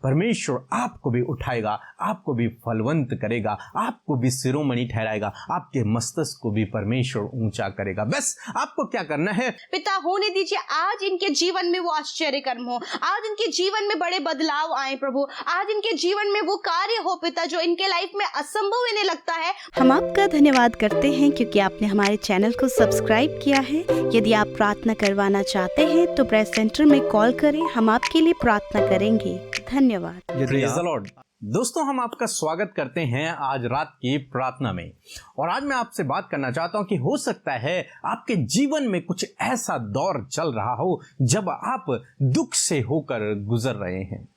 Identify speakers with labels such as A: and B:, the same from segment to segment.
A: परमेश्वर आपको भी उठाएगा, आपको भी फलवंत करेगा, आपको भी शिरोमणि ठहराएगा, आपके मस्तक को भी परमेश्वर ऊंचा करेगा। बस आपको क्या करना है,
B: पिता होने दीजिए आज इनके जीवन में वो आश्चर्य कर्म हो, आज इनके जीवन में बड़े बदलाव आए प्रभु, आज इनके जीवन में वो कार्य हो पिता जो इनके लाइफ में असंभव इन्हें लगता है।
C: हम आपका धन्यवाद करते हैं क्योंकि आपने हमारे चैनल को सब्सक्राइब किया है। यदि आप प्रार्थना करवाना चाहते हैं तो प्रेस सेंटर में कॉल करें, हम आपके लिए प्रार्थना करेंगे। धन्यवाद।
A: Praise the Lord. दोस्तों, हम आपका स्वागत करते हैं आज रात की प्रार्थना में। और आज मैं आपसे बात करना चाहता हूं कि हो सकता है आपके जीवन में कुछ ऐसा दौर चल रहा हो जब आप दुख से होकर गुजर रहे हैं,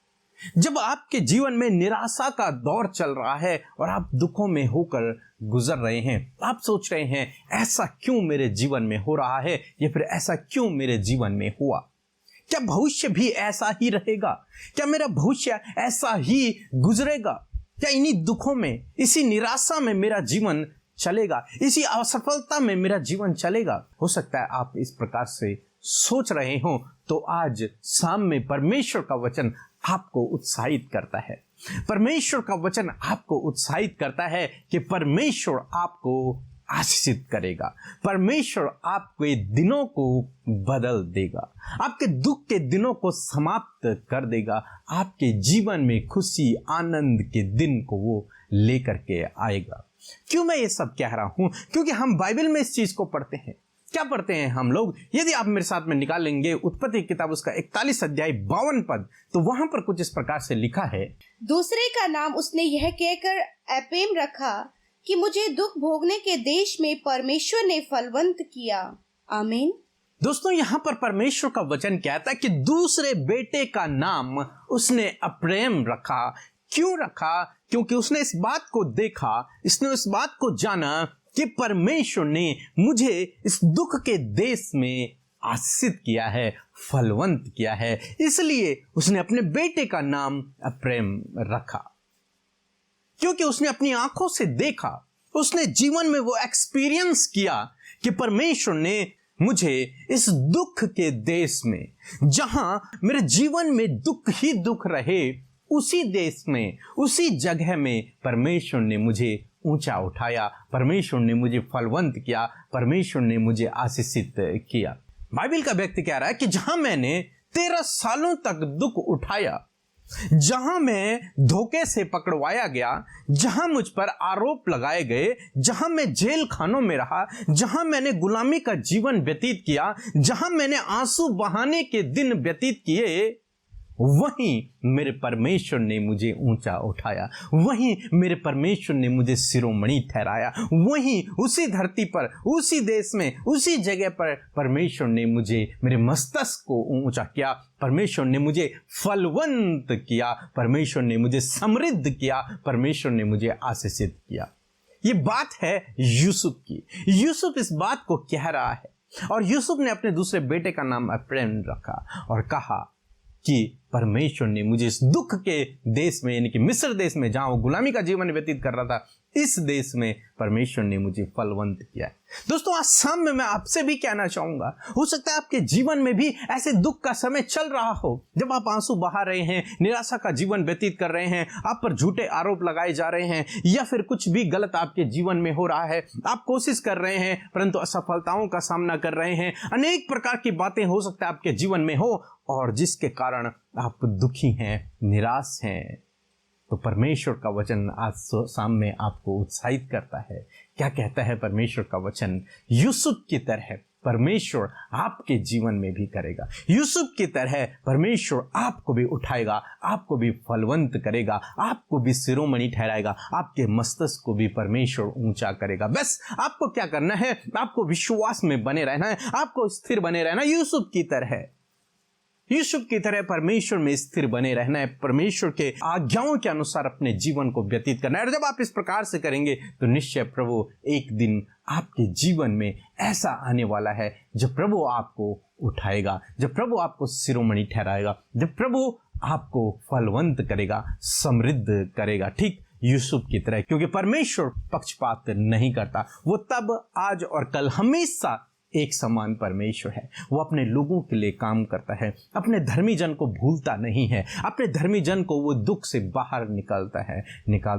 A: जब आपके जीवन में निराशा का दौर चल रहा है और आप दुखों में होकर गुजर रहे हैं। आप सोच रहे हैं ऐसा क्यों मेरे जीवन में हो रहा है, या फिर ऐसा क्यों मेरे जीवन में हुआ, क्या भविष्य भी ऐसा ही रहेगा, क्या मेरा भविष्य ऐसा ही गुजरेगा, क्या इन्हीं दुखों में, इसी निराशा में मेरा जीवन चलेगा, इसी असफलता में मेरा जीवन चलेगा। हो सकता है आप इस प्रकार से सोच रहे हो, तो आज शाम में परमेश्वर का वचन आपको उत्साहित करता है। परमेश्वर का वचन आपको उत्साहित करता है कि परमेश्वर आपको आशीषित करेगा, परमेश्वर आपके दिनों को बदल देगा, आपके दुख के दिनों को समाप्त कर देगा, आपके जीवन में खुशी आनंद के दिन को वो लेकर के आएगा। क्यों मैं ये सब कह रहा हूं? क्योंकि हम बाइबल में इस चीज को पढ़ते हैं। क्या पढ़ते हैं हम लोग? यदि आप मेरे साथ में निकालेंगे उत्पत्ति किताब उसका 41 अध्याय 52 पद, तो वहां पर कुछ इस प्रकार से लिखा है,
B: दूसरे का नाम उसने यह कहकर एपेम रखा कि मुझे दुख भोगने के देश में परमेश्वर ने फलवंत किया। आमीन।
A: दोस्तों, यहाँ पर परमेश्वर का वचन कहता है कि दूसरे बेटे का नाम उसने अप्रेम रखा। क्यों रखा? क्योंकि उसने इस बात को देखा, इसने इस बात को जाना कि परमेश्वर ने मुझे इस दुख के देश में आशीषित किया है, फलवंत किया है, इसलिए उसने अपने बेटे का नाम अप्रेम रखा। क्योंकि उसने अपनी आंखों से देखा, उसने जीवन में वो एक्सपीरियंस किया कि परमेश्वर ने मुझे इस दुख के देश में, जहां मेरे जीवन में दुख ही दुख रहे, उसी देश में, उसी जगह में परमेश्वर ने मुझे ऊंचा उठाया, परमेश्वर ने मुझे फलवंत किया, परमेश्वर ने मुझे आशीषित किया। बाइबल का व्यक्ति कह रहा है कि जहां मैंने 13 सालों तक दुख उठाया, जहां मैं धोखे से पकड़वाया गया, जहां मुझ पर आरोप लगाए गए, जहां मैं जेल खानों में रहा, जहां मैंने गुलामी का जीवन व्यतीत किया, जहां मैंने आंसू बहाने के दिन व्यतीत किए, वहीं मेरे परमेश्वर ने मुझे ऊंचा उठाया, वहीं मेरे परमेश्वर ने मुझे शिरोमणि ठहराया, वहीं उसी धरती पर, उसी देश में, उसी जगह पर परमेश्वर ने मुझे, मेरे मस्तक को ऊंचा किया, परमेश्वर ने मुझे फलवंत किया, परमेश्वर ने मुझे समृद्ध किया, परमेश्वर ने मुझे आशीषित किया। ये बात है यूसुफ की। यूसुफ इस बात को कह रहा है, और यूसुफ ने अपने दूसरे बेटे का नाम एफ्रेम रखा और कहा कि परमेश्वर ने मुझे इस दुख के देश में, यानी कि मिस्र देश में, जहां वो गुलामी का जीवन व्यतीत कर रहा था, इस देश में परमेश्वर ने मुझे फलवंत किया है। दोस्तों, आज शाम में मैं आपसे भी कहना चाहूंगा, हो सकता है आपके जीवन में भी ऐसे दुख का समय चल रहा हो, जब आप आंसू बहा रहे हैं, निराशा का जीवन व्यतीत कर रहे हैं, आप पर झूठे आरोप लगाए जा रहे हैं, या फिर कुछ भी गलत आपके जीवन में हो रहा है, आप कोशिश कर रहे हैं परंतु असफलताओं का सामना कर रहे हैं, अनेक प्रकार की बातें हो सकता है आपके जीवन में हो, और जिसके कारण आप दुखी हैं, निराश हैं, तो परमेश्वर का वचन आज शाम में आपको उत्साहित करता है। क्या कहता है परमेश्वर का वचन? यूसुफ की तरह परमेश्वर आपके जीवन में भी करेगा। यूसुफ की तरह परमेश्वर आपको भी उठाएगा, आपको भी फलवंत करेगा, आपको भी शिरोमणि ठहराएगा, आपके मस्तक को भी परमेश्वर ऊंचा करेगा। बस आपको क्या करना है? आपको विश्वास में बने रहना है, आपको स्थिर बने रहना है, यूसुफ की तरह, यूसुफ की तरह परमेश्वर में स्थिर बने रहना है, परमेश्वर के आज्ञाओं के अनुसार अपने जीवन को व्यतीत करना है। और जब आप इस प्रकार से करेंगे तो निश्चय प्रभु एक दिन आपके जीवन में ऐसा आने वाला है जब प्रभु आपको उठाएगा, जब प्रभु आपको शिरोमणि ठहराएगा, जब प्रभु आपको फलवंत करेगा, समृद्ध करेगा, ठीक यूसुफ की तरह। क्योंकि परमेश्वर पक्षपात नहीं करता, वो तब, आज और कल हमेशा एक समान परमेश्वर है। वो अपने लोगों के लिए काम करता है, अपने धर्मी जन को भूलता नहीं है, अपने धर्मी जन को वो दुख से बाहर निकालता है।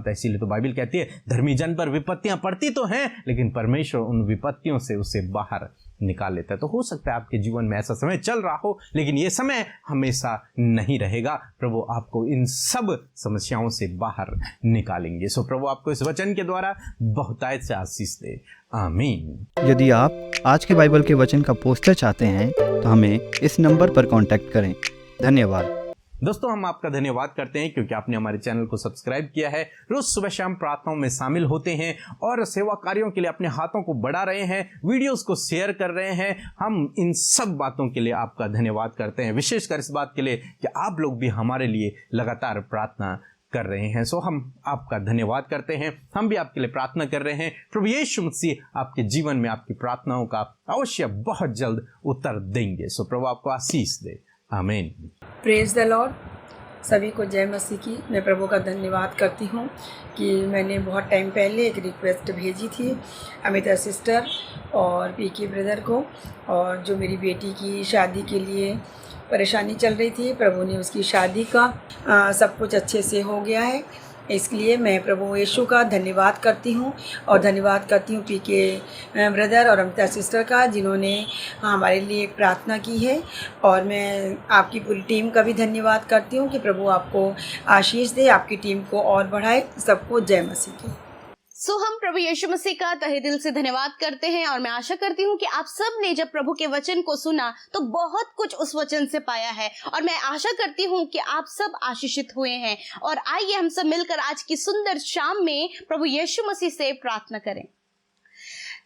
A: इसीलिए तो बाइबल कहती है धर्मी जन पर विपत्तियां पड़ती तो हैं, लेकिन परमेश्वर उन विपत्तियों से उसे बाहर निकाल लेता है। तो हो सकता है आपके जीवन में ऐसा समय चल रहा हो, लेकिन ये समय हमेशा नहीं रहेगा। प्रभु आपको इन सब समस्याओं से बाहर निकालेंगे। सो प्रभु आपको इस वचन के द्वारा बहुतायत से आशीष दे। आमीन।
D: यदि आप आज के बाइबल के वचन का पोस्टर चाहते हैं तो हमें इस नंबर पर कांटेक्ट करें। धन्यवाद।
A: दोस्तों, हम आपका धन्यवाद करते हैं क्योंकि आपने हमारे चैनल को सब्सक्राइब किया है, रोज सुबह शाम प्रार्थनाओं में शामिल होते हैं और सेवा कार्यों के लिए अपने हाथों को बढ़ा रहे हैं, वीडियोस को शेयर कर रहे हैं। हम इन सब बातों के लिए आपका धन्यवाद करते हैं, विशेषकर इस बात के लिए कि आप लोग भी हमारे लिए लगातार प्रार्थना कर रहे हैं। सो हम आपका धन्यवाद करते हैं। हम भी आपके लिए प्रार्थना कर रहे हैं। प्रभु यीशु मसीह आपके जीवन में आपकी प्रार्थनाओं का अवश्य बहुत जल्द उत्तर देंगे। सो प्रभु आपको आशीष दे। आमीन।
E: Praise the Lord. सभी को जय मसीह की। मैं प्रभु का धन्यवाद करती हूँ कि मैंने बहुत टाइम पहले एक रिक्वेस्ट भेजी थी अमिता सिस्टर और पीके ब्रदर को, और जो मेरी बेटी की शादी के लिए परेशानी चल रही थी, प्रभु ने उसकी शादी का सब कुछ अच्छे से हो गया है। इसलिए मैं प्रभु यीशु का धन्यवाद करती हूँ और धन्यवाद करती हूँ पीके ब्रदर और अमिता सिस्टर का, जिन्होंने हमारे लिए एक प्रार्थना की है। और मैं आपकी पूरी टीम का भी धन्यवाद करती हूँ कि प्रभु आपको आशीष दे, आपकी टीम को और बढ़ाए। सबको जय मसीह की।
B: सो हम प्रभु यीशु मसीह का तहे दिल से धन्यवाद करते हैं और मैं आशा करती हूँ कि आप सब ने जब प्रभु के वचन को सुना तो बहुत कुछ उस वचन से पाया है, और मैं आशा करती हूँ कि आप सब आशीषित हुए हैं। और आइए हम सब मिलकर आज की सुंदर शाम में प्रभु यीशु मसीह से प्रार्थना करें।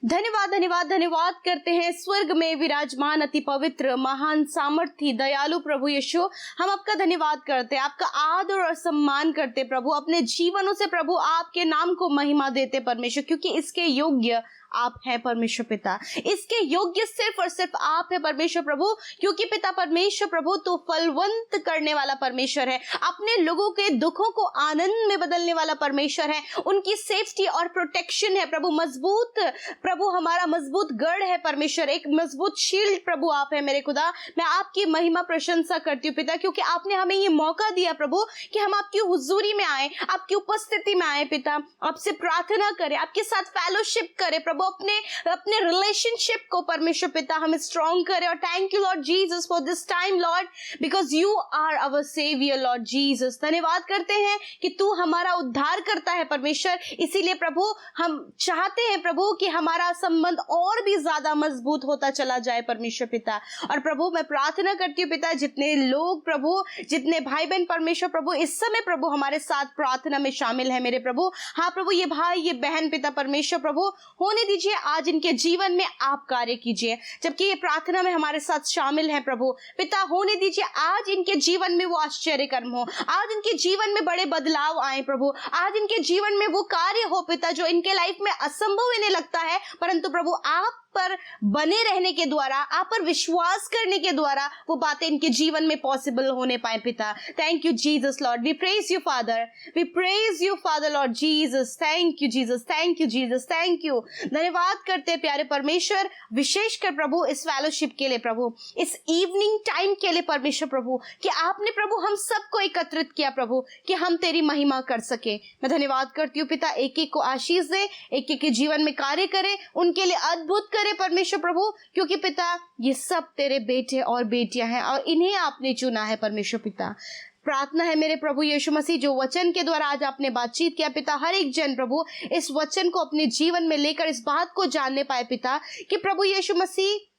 B: धन्यवाद धन्यवाद धन्यवाद करते हैं स्वर्ग में विराजमान अति पवित्र महान सामर्थी दयालु प्रभु यीशु। हम आपका धन्यवाद करते हैं, आपका आदर और सम्मान करते प्रभु। अपने जीवनों से प्रभु आपके नाम को महिमा देते परमेश्वर, क्योंकि इसके योग्य आप है परमेश्वर पिता। इसके योग्य सिर्फ और सिर्फ आप है परमेश्वर प्रभु, क्योंकि पिता परमेश्वर प्रभु तो फलवंत करने वाला परमेश्वर है, अपने लोगों के दुखों को आनंद में बदलने वाला परमेश्वर है। उनकी सेफ्टी और प्रोटेक्शन है प्रभु, मजबूत प्रभु हमारा मजबूत गढ़ है परमेश्वर, एक मजबूत शील्ड प्रभु आप है मेरे खुदा। मैं आपकी महिमा प्रशंसा करती हूँ पिता, क्योंकि आपने हमें ये मौका दिया प्रभु कि हम आपकी हुजूरी में आए, आपकी उपस्थिति में आए पिता, आपसे प्रार्थना करें, आपके साथ फेलोशिप करें प्रभु, अपने रिलेशनशिप को परमेश्वर पिता हमें स्ट्रॉन्ग करे। और thank you Lord Jesus for this time Lord, because you are our saviour Lord Jesus. धन्यवाद करते हैं कि तू हमारा उद्धार करता है परमेश्वर, इसीलिए प्रभु हम चाहते हैं प्रभु कि हमारा संबंध और भी ज्यादा मजबूत होता चला जाए परमेश्वर पिता। और प्रभु मैं प्रार्थना करती हूँ पिता, जितने लोग प्रभु, जितने भाई बहन परमेश्वर प्रभु इस समय प्रभु हमारे साथ प्रार्थना में शामिल है मेरे प्रभु, हाँ प्रभु ये भाई ये बहन पिता परमेश्वर प्रभु होने दीजिए, आज इनके जीवन में आप कार्य कीजिए। जबकि ये प्रार्थना में हमारे साथ शामिल है प्रभु पिता, होने दीजिए आज इनके जीवन में वो आश्चर्य कर्म हो, आज इनके जीवन में बड़े बदलाव आए प्रभु, आज इनके जीवन में वो कार्य हो पिता जो इनके लाइफ में असंभव इन्हें लगता है, परंतु प्रभु आप पर बने रहने के द्वारा, आप पर विश्वास करने के द्वारा वो बातें इनके जीवन में पॉसिबल होने पाए पिता। Thank you Jesus Lord, we praise you Father, we praise you Father Lord Jesus. Thank you Jesus, thank you Jesus, thank you. धन्यवाद करते हैं प्यारे परमेश्वर, विशेषकर प्रभु इस फेलोशिप के लिए प्रभु, इस इवनिंग टाइम के लिए परमेश्वर प्रभु, कि आपने प्रभु हम सबको एकत्रित किया प्रभु कि हम तेरी महिमा कर सके। मैं धन्यवाद करती हूँ पिता, एक एक को आशीष दे, एक एक के जीवन में कार्य करे, उनके लिए अद्भुत करे परमेश्वर प्रभु, क्योंकि पिता ये सब तेरे बेटे और बेटियां हैं और इन्हें आपने चुना है परमेश्वर पिता। प्रार्थना है मेरे प्रभु यीशु मसीह, जो वचन के द्वारा आज आपने बातचीत किया पिता, हर एक जन प्रभु इस वचन को अपने जीवन में लेकर इस बात को जानने पाए पिता कि प्रभु यीशु मसीह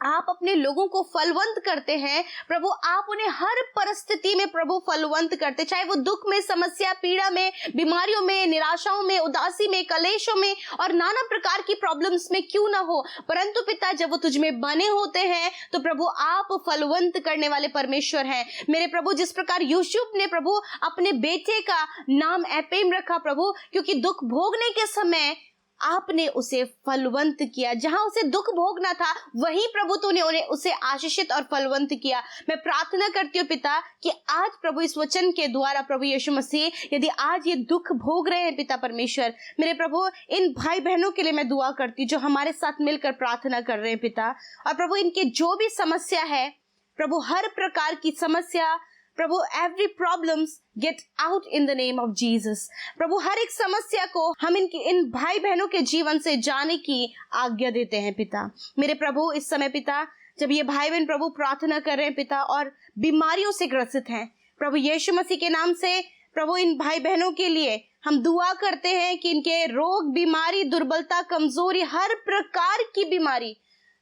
B: आप अपने लोगों को फलवंत करते हैं प्रभु, आप उन्हें हर परिस्थिति में प्रभु फलवंत करते, चाहे वो दुख में, समस्या, पीड़ा में, बीमारियों में, निराशाओं में, उदासी में, कलेशों में और नाना प्रकार की प्रॉब्लम्स में क्यों ना हो, परंतु पिता जब वो तुझ में बने होते हैं तो प्रभु आप फलवंत करने वाले परमेश्वर हैं मेरे प्रभु। जिस प्रकार यूसुफ ने प्रभु अपने बेटे का नाम एपेम रखा प्रभु, क्योंकि दुख भोगने के समय आपने उसे फलवंत किया। जहां उसे दुख भोगना था वहीं प्रभु तूने उन्हें उसे आशीषित और फलवंत किया। मैं प्रार्थना करती हूँ पिता कि आज प्रभु इस वचन के द्वारा प्रभु यीशु मसीह, यदि आज ये दुख भोग रहे हैं पिता परमेश्वर, मेरे प्रभु इन भाई बहनों के लिए मैं दुआ करती हूँ जो हमारे साथ मिलकर प्रार्थना कर रहे हैं पिता। और प्रभु इनके जो भी समस्या है प्रभु, हर प्रकार की समस्या प्रभु, every problems get out in the name of Jesus. प्रभु हर एक समस्या को हम इन भाई बहनों के जीवन से जाने की आज्ञा देते हैं पिता। मेरे प्रभु इस समय पिता, जब ये भाई बहन प्रभु प्रार्थना कर रहे हैं पिता और बीमारियों से ग्रसित हैं, प्रभु यीशु मसीह के नाम से प्रभु इन भाई बहनों के लिए हम दुआ करते हैं कि इनके रोग, बीमारी, दुर्बलता, कमजोरी, हर प्रकार की बीमारी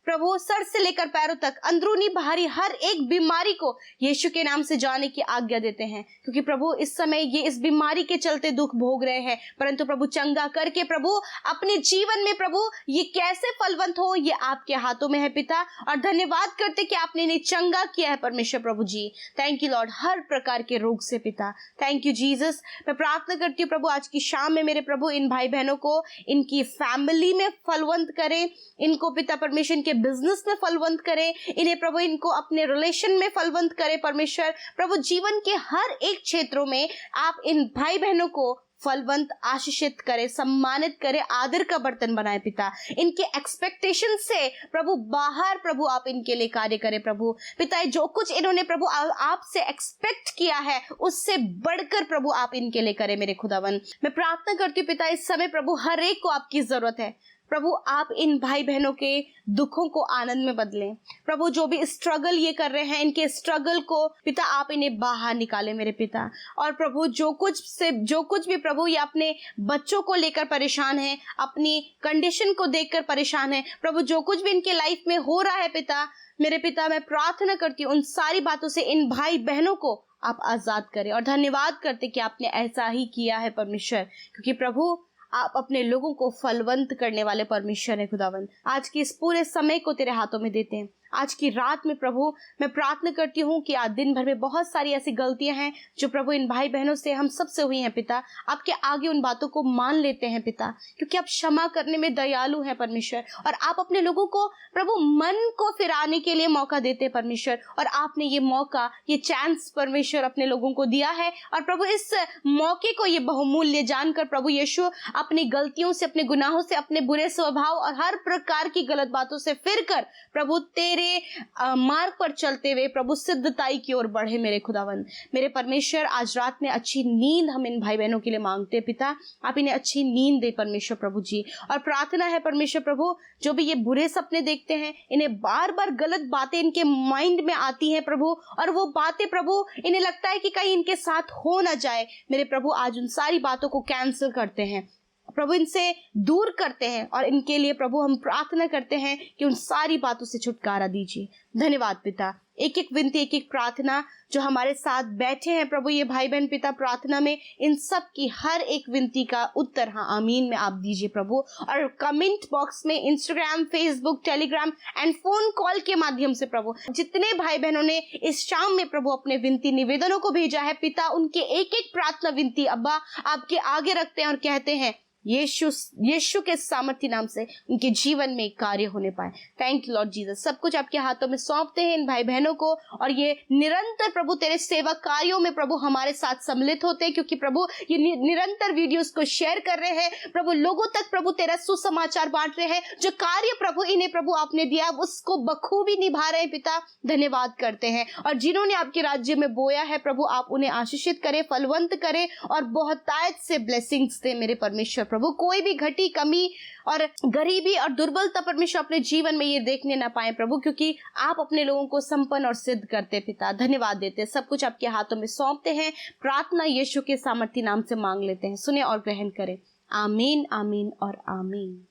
B: प्रभु, सर से लेकर पैरों तक, अंदरूनी बाहरी हर एक बीमारी को यीशु के नाम से जाने की आज्ञा देते हैं। क्योंकि प्रभु इस समय ये इस बीमारी के चलते दुख भोग रहे हैं, परंतु प्रभु चंगा करके प्रभु अपने जीवन में प्रभु ये कैसे फलवंत हो, ये आपके हाथों में है पिता। और धन्यवाद करते कि आपने इन्हें चंगा किया है परमेश्वर प्रभु जी। थैंक यू लॉर्ड, हर प्रकार के रोग से पिता। Thank you Jesus. मैं प्रार्थना करती हूँ प्रभु आज की शाम में मेरे प्रभु इन भाई बहनों को इनकी फैमिली में फलवंत करें, इनको पिता परमेश्वर के बिजनेस में फलवंत करें, इन्हें प्रभु इनको अपने रिलेशन में फलवंत करें परमेश्वर प्रभु। जीवन के हर एक क्षेत्रों में आप इन भाई बहनों को फलवंत आशीषित करे, सम्मानित करे, आदर का बर्तन बनाए पिता। इनके एक्सपेक्टेशन से प्रभु बाहर प्रभु आप इनके लिए कार्य करें प्रभु पिता। जो कुछ इन्होंने प्रभु आपसे एक्सपेक्ट किया है उससे बढ़कर प्रभु आप इनके लिए करें मेरे खुदावन। मैं प्रार्थना करती हूँ पिता, इस समय प्रभु हर एक को आपकी जरूरत है प्रभु। आप इन भाई बहनों के दुखों को आनंद में बदलें प्रभु। जो भी स्ट्रगल ये कर रहे हैं, इनके स्ट्रगल को पिता आप इन्हें बाहर निकालें मेरे पिता। और प्रभु जो कुछ भी प्रभु ये अपने बच्चों को लेकर परेशान है, अपनी कंडीशन को देखकर परेशान है प्रभु, जो कुछ भी इनके लाइफ में हो रहा है पिता, मेरे पिता मैं प्रार्थना करती हूँ उन सारी बातों से इन भाई बहनों को आप आजाद करें। और धन्यवाद करते कि आपने ऐसा ही किया है परमेश्वर, क्योंकि प्रभु आप अपने लोगों को फलवंत करने वाले परमेश्वर है खुदावन। आज के इस पूरे समय को तेरे हाथों में देते हैं। आज की रात में प्रभु मैं प्रार्थना करती हूँ कि आज दिन भर में बहुत सारी ऐसी गलतियां हैं जो प्रभु इन भाई बहनों से, हम सबसे हुई हैं पिता। आपके आगे उन बातों को मान लेते हैं पिता, क्योंकि आप क्षमा करने में दयालु हैं परमेश्वर। और आप अपने लोगों को प्रभु मन को फिराने के लिए मौका देते हैं परमेश्वर। और आपने ये मौका, ये चांस परमेश्वर अपने लोगों को दिया है। और प्रभु इस मौके को ये बहुमूल्य जानकर प्रभु यीशु अपनी गलतियों से, अपने गुनाहों से, अपने बुरे स्वभाव और हर प्रकार की गलत बातों से फिरकर प्रभु तेरे मार्ग पर चलते हुए प्रभु सिद्धताई की ओर बढ़े मेरे खुदावन। मेरे परमेश्वर आज रात में अच्छी नींद हम इन भाई बहनों के लिए मांगते हैं पिता। आप इन्हें अच्छी नींद दे परमेश्वर प्रभु जी। और प्रार्थना है परमेश्वर प्रभु, जो भी ये बुरे सपने देखते हैं, इन्हें बार बार गलत बातें इनके माइंड में आती हैं प्रभु, और वो बातें प्रभु इन्हें लगता है कि कहीं इनके साथ हो ना जाए मेरे प्रभु, आज उन सारी बातों को कैंसिल करते हैं प्रभु, इनसे दूर करते हैं। और इनके लिए प्रभु हम प्रार्थना करते हैं कि उन सारी बातों से छुटकारा दीजिए। धन्यवाद पिता। एक एक विनती, एक एक प्रार्थना जो हमारे साथ बैठे हैं प्रभु ये भाई बहन पिता प्रार्थना में, इन सब की हर एक विनती का उत्तर हाँ आमीन में आप दीजिए प्रभु। और कमेंट बॉक्स में Instagram, Facebook, Telegram and phone call के माध्यम से प्रभु जितने भाई बहनों ने इस शाम में प्रभु अपने विनती निवेदनों को भेजा है पिता, उनके एक एक प्रार्थना विनती अब्बा आपके आगे रखते हैं और कहते हैं यीशु के सामर्थ्य नाम से उनके जीवन में कार्य होने पाए। Thank you Lord Jesus. सब कुछ आपके हाथों में सौंपते हैं इन भाई बहनों को, और ये निरंतर प्रभु तेरे सेवा कार्यों में प्रभु हमारे साथ सम्मिलित होते हैं, क्योंकि प्रभु ये निरंतर वीडियोस को शेयर कर रहे हैं प्रभु, लोगों तक प्रभु तेरा सुसमाचार बांट रहे हैं। जो कार्य प्रभु इन्हें प्रभु आपने दिया उसको बखूबी निभा रहे हैं पिता, धन्यवाद करते हैं। और जिन्होंने आपके राज्य में बोया है प्रभु आप उन्हें आशीषित करें, फलवंत करें और बहुतायत से ब्लेसिंग्स दे मेरे परमेश्वर प्रभु। कोई भी घटी, कमी और गरीबी और दुर्बलता परमेश्वर अपने जीवन में ये देखने ना पाए प्रभु, क्योंकि आप अपने लोगों को संपन्न और सिद्ध करते पिता। धन्यवाद देते, सब कुछ आपके हाथों में सौंपते हैं। प्रार्थना यीशु के सामर्थ्य नाम से मांग लेते हैं, सुने और ग्रहण करें। आमीन, आमीन और आमीन।